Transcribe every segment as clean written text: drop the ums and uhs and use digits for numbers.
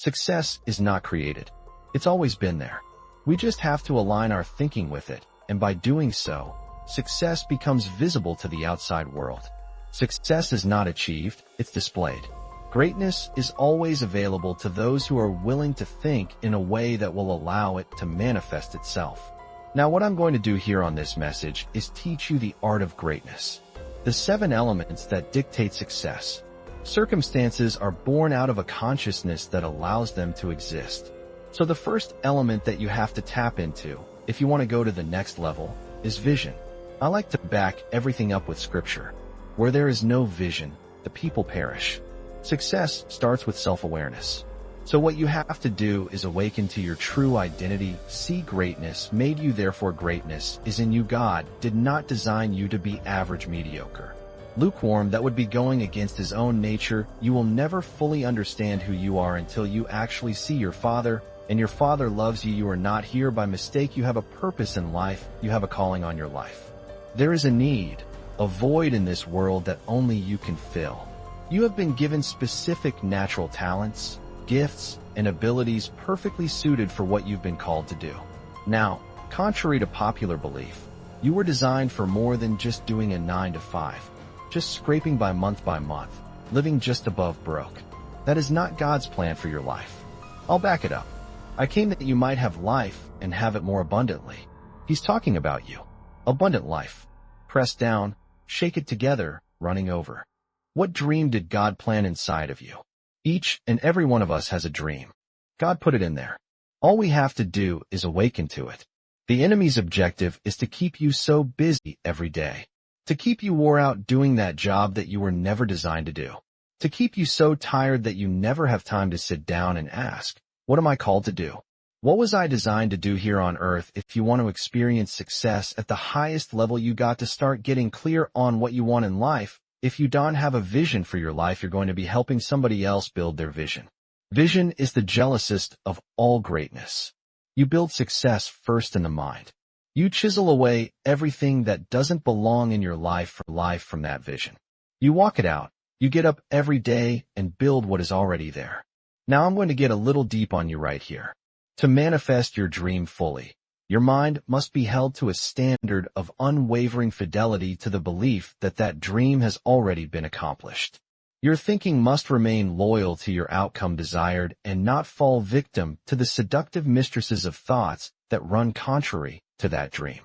Success is not created. It's always been there. We just have to align our thinking with it, and by doing so, success becomes visible to the outside world. Success is not achieved, it's displayed. Greatness is always available to those who are willing to think in a way that will allow it to manifest itself. Now, what I'm going to do here on this message is teach you the art of greatness. The 7 elements that dictate success. Circumstances are born out of a consciousness that allows them to exist. So the first element that you have to tap into, if you want to go to the next level, is vision. I like to back everything up with scripture. Where there is no vision, the people perish. Success starts with self-awareness. So what you have to do is awaken to your true identity, see greatness, made you therefore greatness is in you. God did not design you to be average mediocre. Lukewarm, that would be going against his own nature. You will never fully understand who you are until you actually see your Father, and your Father loves you. You are not here by mistake. You have a purpose in life. You have a calling on your life. There is a need, a void in this world that only you can fill. You have been given specific natural talents, gifts, and abilities perfectly suited for what you've been called to do. Now, contrary to popular belief, you were designed for more than just doing a 9 to 5, just scraping by month, living just above broke. That is not God's plan for your life. I'll back it up. I came that you might have life and have it more abundantly. He's talking about you. Abundant life. Press down, shake it together, running over. What dream did God plant inside of you? Each and every one of us has a dream. God put it in there. All we have to do is awaken to it. The enemy's objective is to keep you so busy every day, to keep you wore out doing that job that you were never designed to do, to keep you so tired that you never have time to sit down and ask, what am I called to do? What was I designed to do here on earth? If you want to experience success at the highest level, you got to start getting clear on what you want in life. If you don't have a vision for your life, you're going to be helping somebody else build their vision. Vision is the jealousest of all greatness. You build success first in the mind. You chisel away everything that doesn't belong in your life for life from that vision. You walk it out. You get up every day and build what is already there. Now I'm going to get a little deep on you right here. To manifest your dream fully, your mind must be held to a standard of unwavering fidelity to the belief that that dream has already been accomplished. Your thinking must remain loyal to your outcome desired and not fall victim to the seductive mistresses of thoughts that run contrary to that dream.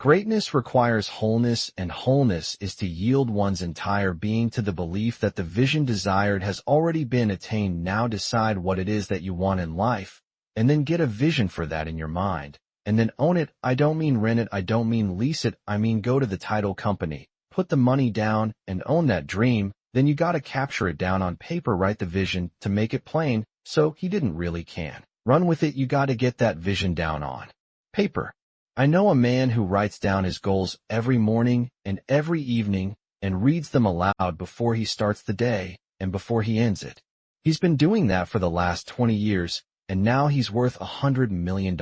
Greatness requires wholeness, and wholeness is to yield one's entire being to the belief that the vision desired has already been attained. Now decide what it is that you want in life, and then get a vision for that in your mind. And then own it. I don't mean rent it, I don't mean lease it, I mean go to the title company, put the money down, and own that dream. Then you gotta capture it down on paper, write the vision to make it plain, so he didn't really can. Run with it. You gotta get that vision down on paper. I know a man who writes down his goals every morning and every evening and reads them aloud before he starts the day and before he ends it. He's been doing that for the last 20 years, and now he's worth $100 million.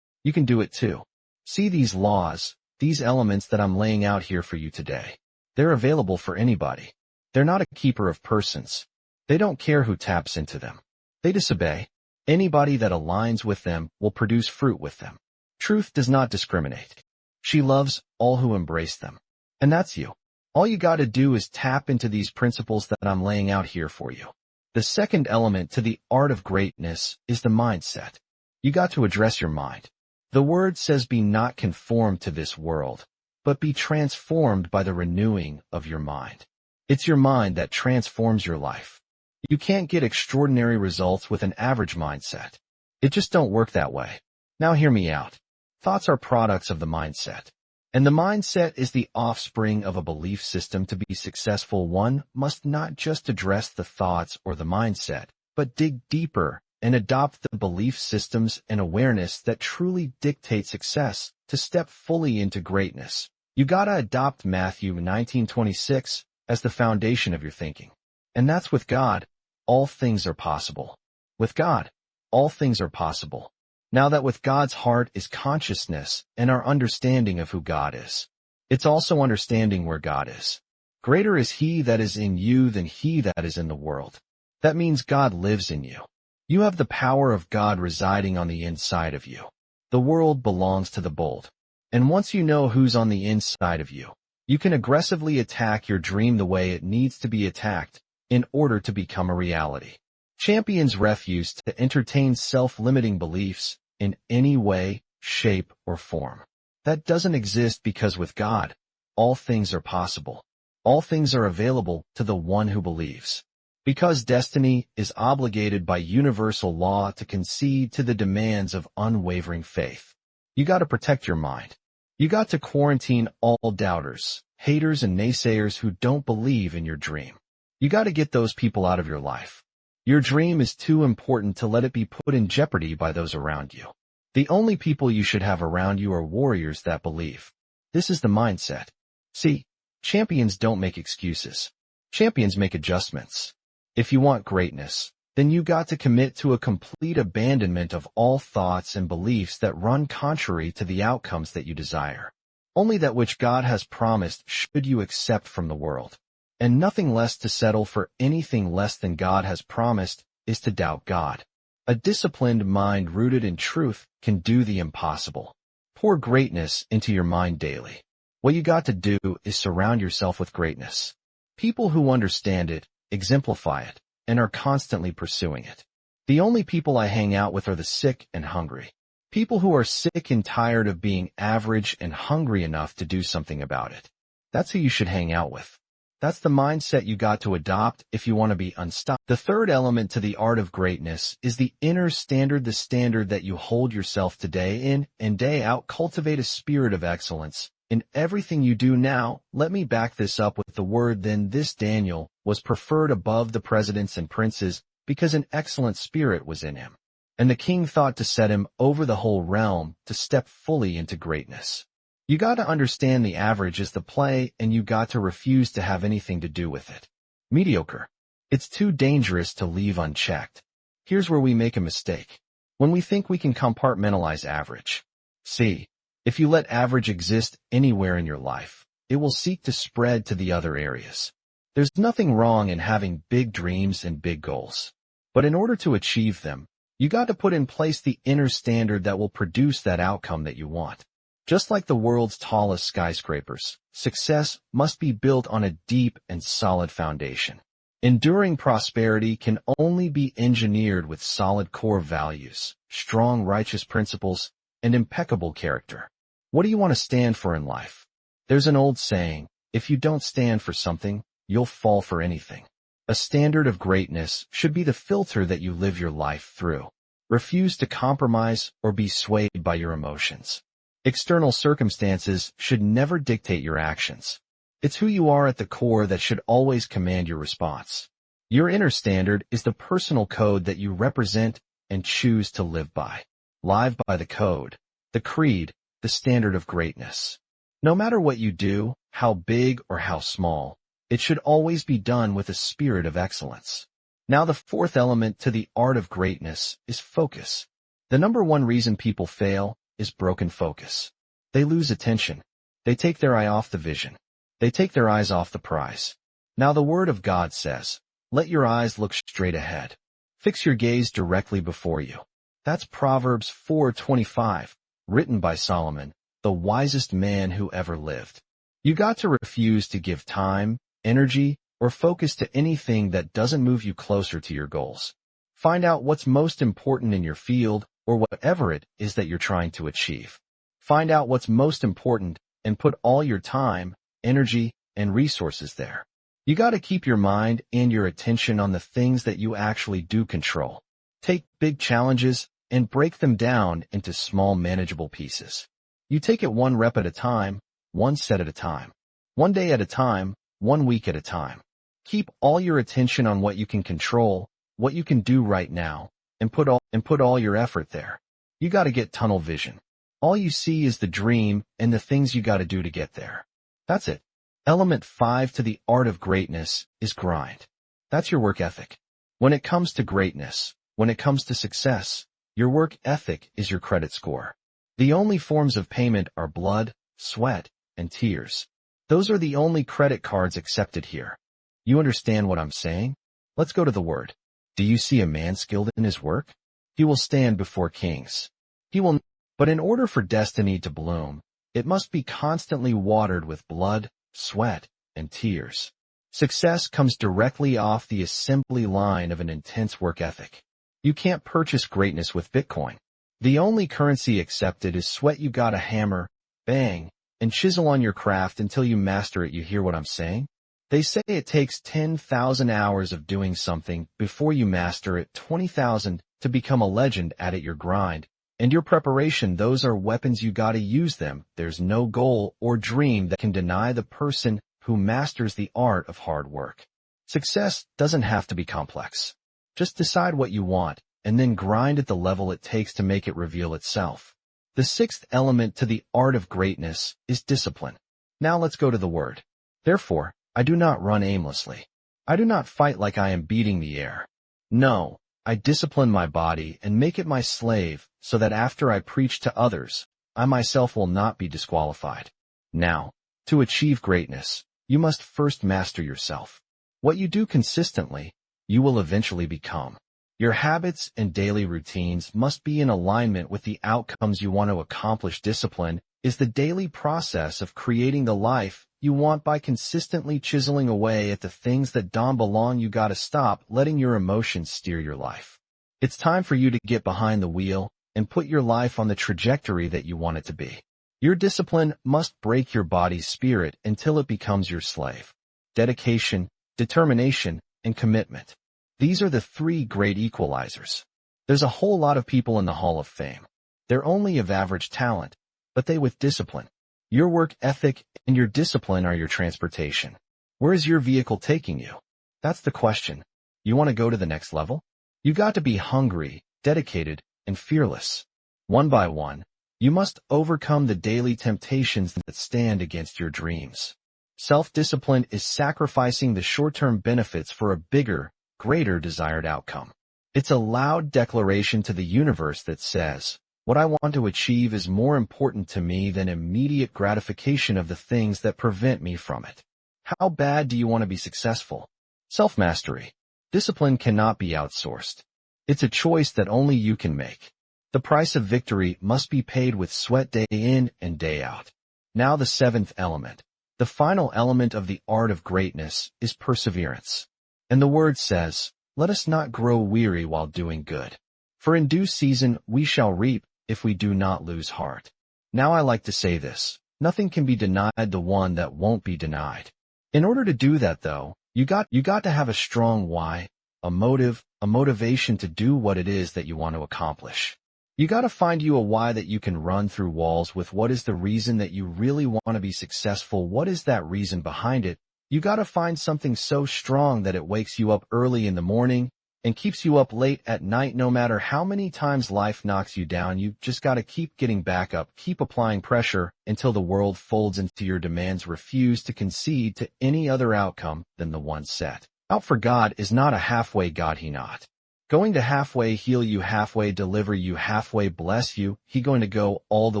You can do it too. See these laws, these elements that I'm laying out here for you today. They're available for anybody. They're not a keeper of persons. They don't care who taps into them. They disobey. Anybody that aligns with them will produce fruit with them. Truth does not discriminate. She loves all who embrace them. And that's you. All you gotta do is tap into these principles that I'm laying out here for you. The second element to the art of greatness is the mindset. You got to address your mind. The word says be not conformed to this world, but be transformed by the renewing of your mind. It's your mind that transforms your life. You can't get extraordinary results with an average mindset. It just don't work that way. Now hear me out. Thoughts are products of the mindset. And the mindset is the offspring of a belief system. To be successful, one must not just address the thoughts or the mindset, but dig deeper and adopt the belief systems and awareness that truly dictate success. To step fully into greatness, you gotta adopt Matthew 19:26 as the foundation of your thinking. And that's with God, all things are possible. With God, all things are possible. Now that with God's heart is consciousness and our understanding of who God is. It's also understanding where God is. Greater is He that is in you than he that is in the world. That means God lives in you. You have the power of God residing on the inside of you. The world belongs to the bold. And once you know who's on the inside of you, you can aggressively attack your dream the way it needs to be attacked in order to become a reality. Champions refuse to entertain self-limiting beliefs in any way, shape, or form. That doesn't exist because with God, all things are possible. All things are available to the one who believes. Because destiny is obligated by universal law to concede to the demands of unwavering faith. You got to protect your mind. You got to quarantine all doubters, haters, and naysayers who don't believe in your dream. You got to get those people out of your life. Your dream is too important to let it be put in jeopardy by those around you. The only people you should have around you are warriors that believe. This is the mindset. See, champions don't make excuses. Champions make adjustments. If you want greatness, then you got to commit to a complete abandonment of all thoughts and beliefs that run contrary to the outcomes that you desire. Only that which God has promised should you accept from the world. And nothing less. To settle for anything less than God has promised is to doubt God. A disciplined mind rooted in truth can do the impossible. Pour greatness into your mind daily. What you got to do is surround yourself with greatness. People who understand it, exemplify it, and are constantly pursuing it. The only people I hang out with are the sick and hungry. People who are sick and tired of being average and hungry enough to do something about it. That's who you should hang out with. That's the mindset you got to adopt if you want to be unstoppable. The third element to the art of greatness is the inner standard, the standard that you hold yourself to day in and day out. Cultivate a spirit of excellence in everything you do. Now, let me back this up with the word then. This Daniel was preferred above the presidents and princes because an excellent spirit was in him. And the king thought to set him over the whole realm to step fully into greatness. You got to understand the average is the play, and you got to refuse to have anything to do with it. Mediocre. It's too dangerous to leave unchecked. Here's where we make a mistake. When we think we can compartmentalize average. See, if you let average exist anywhere in your life, it will seek to spread to the other areas. There's nothing wrong in having big dreams and big goals. But in order to achieve them, you got to put in place the inner standard that will produce that outcome that you want. Just like the world's tallest skyscrapers, success must be built on a deep and solid foundation. Enduring prosperity can only be engineered with solid core values, strong righteous principles, and impeccable character. What do you want to stand for in life? There's an old saying, if you don't stand for something, you'll fall for anything. A standard of greatness should be the filter that you live your life through. Refuse to compromise or be swayed by your emotions. External circumstances should never dictate your actions. It's who you are at the core that should always command your response. Your inner standard is the personal code that you represent and choose to live by. Live by the code, the creed, the standard of greatness. No matter what you do, how big or how small, it should always be done with a spirit of excellence. Now the fourth element to the art of greatness is focus. The number one reason people fail is broken focus. They lose attention. They take their eye off the vision. They take their eyes off the prize. Now the word of God says, let your eyes look straight ahead. Fix your gaze directly before you. That's Proverbs 4:25, written by Solomon, the wisest man who ever lived. You got to refuse to give time, energy, or focus to anything that doesn't move you closer to your goals. Find out what's most important in your field or whatever it is that you're trying to achieve. Find out what's most important and put all your time, energy, and resources there. You got to keep your mind and your attention on the things that you actually do control. Take big challenges and break them down into small manageable pieces. You take it one rep at a time, one set at a time, one day at a time, 1 week at a time. Keep all your attention on what you can control, what you can do right now, and put all your effort there. You got to get tunnel vision. All you see is the dream and the things you got to do to get there. That's it. Element 5 to the art of greatness is grind. That's your work ethic. When it comes to greatness, when it comes to success, your work ethic is your credit score. The only forms of payment are blood, sweat, and tears. Those are the only credit cards accepted here. You understand what I'm saying? Let's go to the word. Do you see a man skilled in his work? He will stand before kings. He will, but in order for destiny to bloom, it must be constantly watered with blood, sweat, and tears. Success comes directly off the assembly line of an intense work ethic. You can't purchase greatness with Bitcoin. The only currency accepted is sweat. You gotta hammer, bang, and chisel on your craft until you master it. You hear what I'm saying? They say it takes 10,000 hours of doing something before you master it, 20,000 to become a legend at it. Your grind and your preparation, those are weapons. You gotta use them. There's no goal or dream that can deny the person who masters the art of hard work. Success doesn't have to be complex. Just decide what you want and then grind at the level it takes to make it reveal itself. The sixth element to the art of greatness is discipline. Now let's go to the word. Therefore, I do not run aimlessly. I do not fight like I am beating the air. No, I discipline my body and make it my slave so that after I preach to others, I myself will not be disqualified. Now, to achieve greatness, you must first master yourself. What you do consistently, you will eventually become. Your habits and daily routines must be in alignment with the outcomes you want to accomplish. Discipline is the daily process of creating the life you want by consistently chiseling away at the things that don't belong. You gotta stop letting your emotions steer your life. It's time for you to get behind the wheel and put your life on the trajectory that you want it to be. Your discipline must break your body's spirit until it becomes your slave. Dedication, determination, and commitment. These are the three great equalizers. There's a whole lot of people in the Hall of Fame. They're only of average talent, but they with discipline. Your work ethic and your discipline are your transportation. Where is your vehicle taking you? That's the question. You want to go to the next level? You got to be hungry, dedicated, and fearless. One by one, you must overcome the daily temptations that stand against your dreams. Self-discipline is sacrificing the short-term benefits for a bigger, greater desired outcome. It's a loud declaration to the universe that says, what I want to achieve is more important to me than immediate gratification of the things that prevent me from it. How bad do you want to be successful? Self-mastery. Discipline cannot be outsourced. It's a choice that only you can make. The price of victory must be paid with sweat day in and day out. Now the seventh element. The final element of the art of greatness is perseverance. And the word says, let us not grow weary while doing good. For in due season we shall reap if we do not lose heart. Now I like to say this, nothing can be denied the one that won't be denied. In order to do that though, you got to have a strong why, a motive, a motivation to do what it is that you want to accomplish. You got to find you a why that you can run through walls with. What is the reason that you really want to be successful? What is that reason behind it? You got to find something so strong that it wakes you up early in the morning and keeps you up late at night. No matter how many times life knocks you down, you just got to keep getting back up, keep applying pressure until the world folds into your demands. Refuse to concede to any other outcome than the one set out for. God is not a halfway God. He not going to halfway heal you, halfway deliver you, halfway bless you. He going to go all the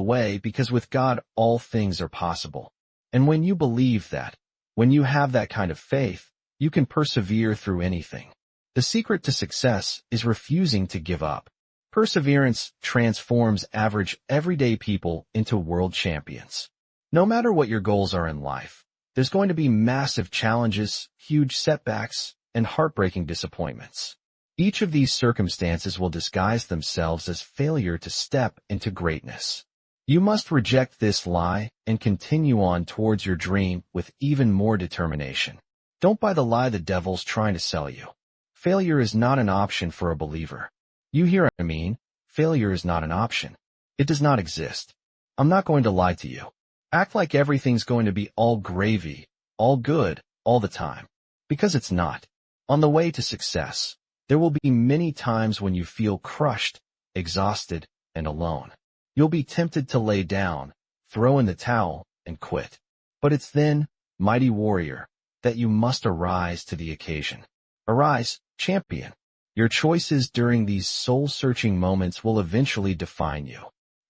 way, because with God all things are possible. And when you believe that, when you have that kind of faith, you can persevere through anything. The secret to success is refusing to give up. Perseverance transforms average, everyday people into world champions. No matter what your goals are in life, there's going to be massive challenges, huge setbacks, and heartbreaking disappointments. Each of these circumstances will disguise themselves as failure to step into greatness. You must reject this lie and continue on towards your dream with even more determination. Don't buy the lie the devil's trying to sell you. Failure is not an option for a believer. You hear what I mean? Failure is not an option. It does not exist. I'm not going to lie to you. Act like everything's going to be all gravy, all good, all the time. Because it's not. On the way to success, there will be many times when you feel crushed, exhausted, and alone. You'll be tempted to lay down, throw in the towel, and quit. But it's then, mighty warrior, that you must arise to the occasion. Arise, champion. Your choices during these soul-searching moments will eventually define you.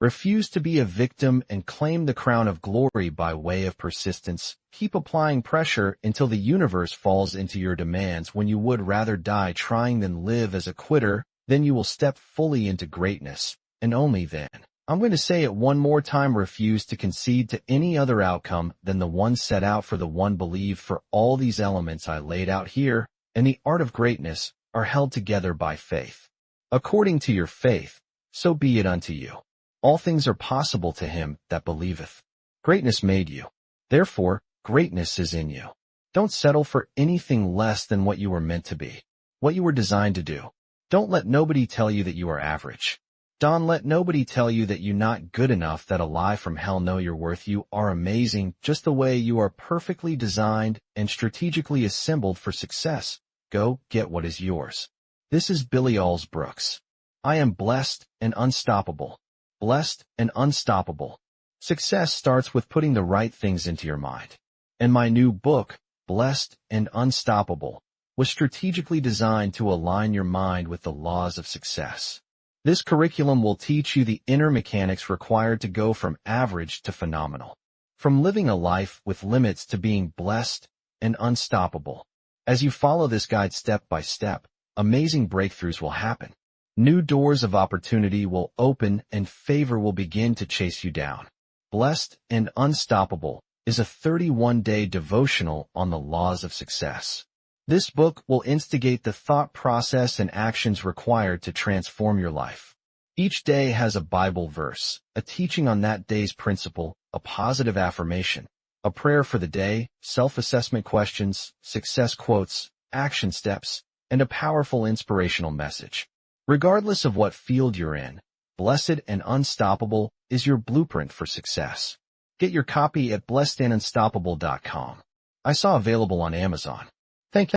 Refuse to be a victim and claim the crown of glory by way of persistence. Keep applying pressure until the universe falls into your demands. When you would rather die trying than live as a quitter, then you will step fully into greatness, and only then. I'm going to say it one more time: refuse to concede to any other outcome than the one set out for the one believed. For all these elements I laid out here, and the art of greatness, are held together by faith. According to your faith, so be it unto you. All things are possible to him that believeth. Greatness made you. Therefore, greatness is in you. Don't settle for anything less than what you were meant to be, what you were designed to do. Don't let nobody tell you that you are average. Don't let nobody tell you that you're not good enough. That a lie from hell. Know your worth. You are amazing just the way you are, perfectly designed and strategically assembled for success. Go get what is yours. This is Billy Alls Brooks. I am blessed and unstoppable. Blessed and unstoppable. Success starts with putting the right things into your mind. And my new book, Blessed and Unstoppable, was strategically designed to align your mind with the laws of success. This curriculum will teach you the inner mechanics required to go from average to phenomenal, from living a life with limits to being blessed and unstoppable. As you follow this guide step by step, amazing breakthroughs will happen. New doors of opportunity will open and favor will begin to chase you down. Blessed and Unstoppable is a 31-day devotional on the laws of success. This book will instigate the thought process and actions required to transform your life. Each day has a Bible verse, a teaching on that day's principle, a positive affirmation, a prayer for the day, self-assessment questions, success quotes, action steps, and a powerful inspirational message. Regardless of what field you're in, Blessed and Unstoppable is your blueprint for success. Get your copy at blessedandunstoppable.com. I saw available on Amazon.